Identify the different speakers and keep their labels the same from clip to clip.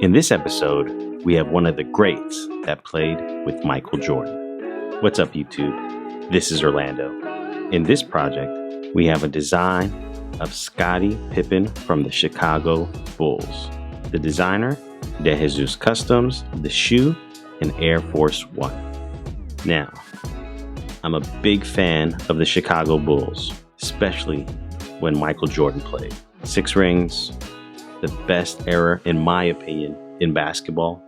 Speaker 1: In this episode, we have one of the greats that played with Michael Jordan. What's up, YouTube? This is Orlando. In this project, we have a design of Scottie Pippen from the Chicago Bulls. The designer, DeJesus Customs, the shoe, and Air Force One. Now, I'm a big fan of the Chicago Bulls, especially when Michael Jordan played. 6 rings, the best era, in my opinion, in basketball.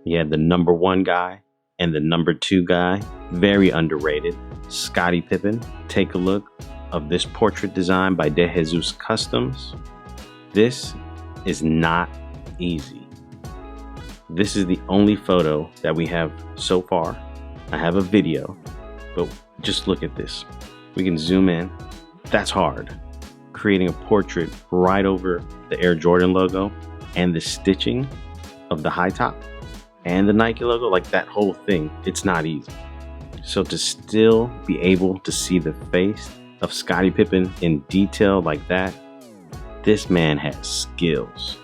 Speaker 1: He had the number 1 guy and the number 2 guy, very underrated, Scottie Pippen. Take a look of this portrait design by DeJesus Customs. This is not easy. This is the only photo that we have so far. I have a video, but just look at this. We can zoom in. That's hard. Creating a portrait right over the Air Jordan logo and the stitching of the high top and the Nike logo, like that whole thing, it's not easy. So to still be able to see the face of Scottie Pippen in detail like that, this man has skills.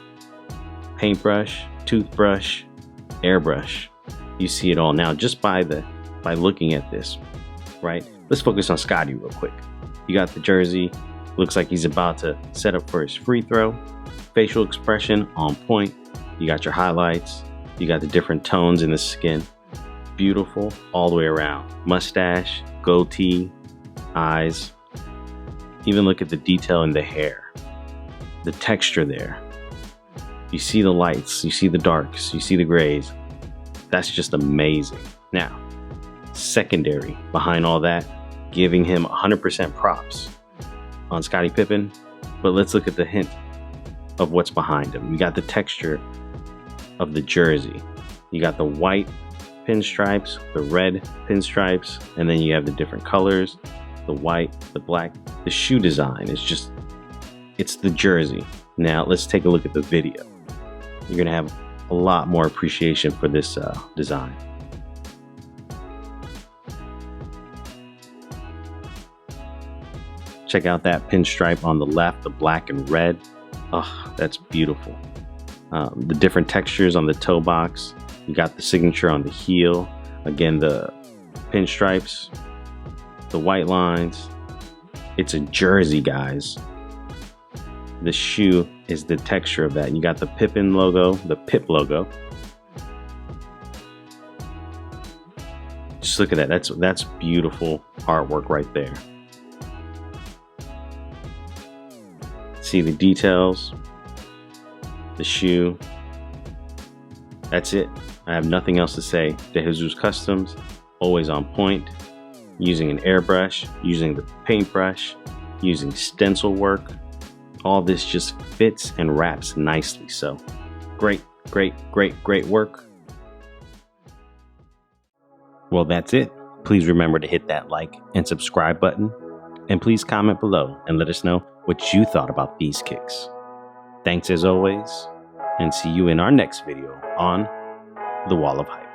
Speaker 1: Paintbrush, toothbrush, airbrush. You see it all now just by looking at this, right? Let's focus on Scottie real quick. You got the jersey. Looks like he's about to set up for his free throw. Facial expression on point. You got your highlights. You got the different tones in the skin. Beautiful all the way around. Mustache, goatee, eyes. Even look at the detail in the hair. The texture there. You see the lights, you see the darks, you see the grays. That's just amazing. Now, secondary behind all that, giving him 100% props on Scottie Pippen, but let's look at the hint of what's behind him. You got the texture of the jersey. You got the white pinstripes, the red pinstripes, and then you have the different colors, the white, the black. The shoe design is just, it's the jersey. Now let's take a look at the video. You're gonna have a lot more appreciation for this design. Check out that pinstripe on the left, the black and red. Oh, that's beautiful. The different textures on the toe box. You got the signature on the heel. Again, the pinstripes, the white lines. It's a jersey, guys. The shoe is the texture of that. You got the Pippen logo, the Pip logo. Just look at that. That's beautiful artwork right there. See the details, the shoe. That's it. I have nothing else to say. DeJesus Customs, always on point, using an airbrush, using the paintbrush, using stencil work. All this just fits and wraps nicely. So great, great, great, great work. Well, that's it. Please remember to hit that like and subscribe button. And please comment below and let us know what you thought about these kicks. Thanks as always, and see you in our next video on The Wall of Hype.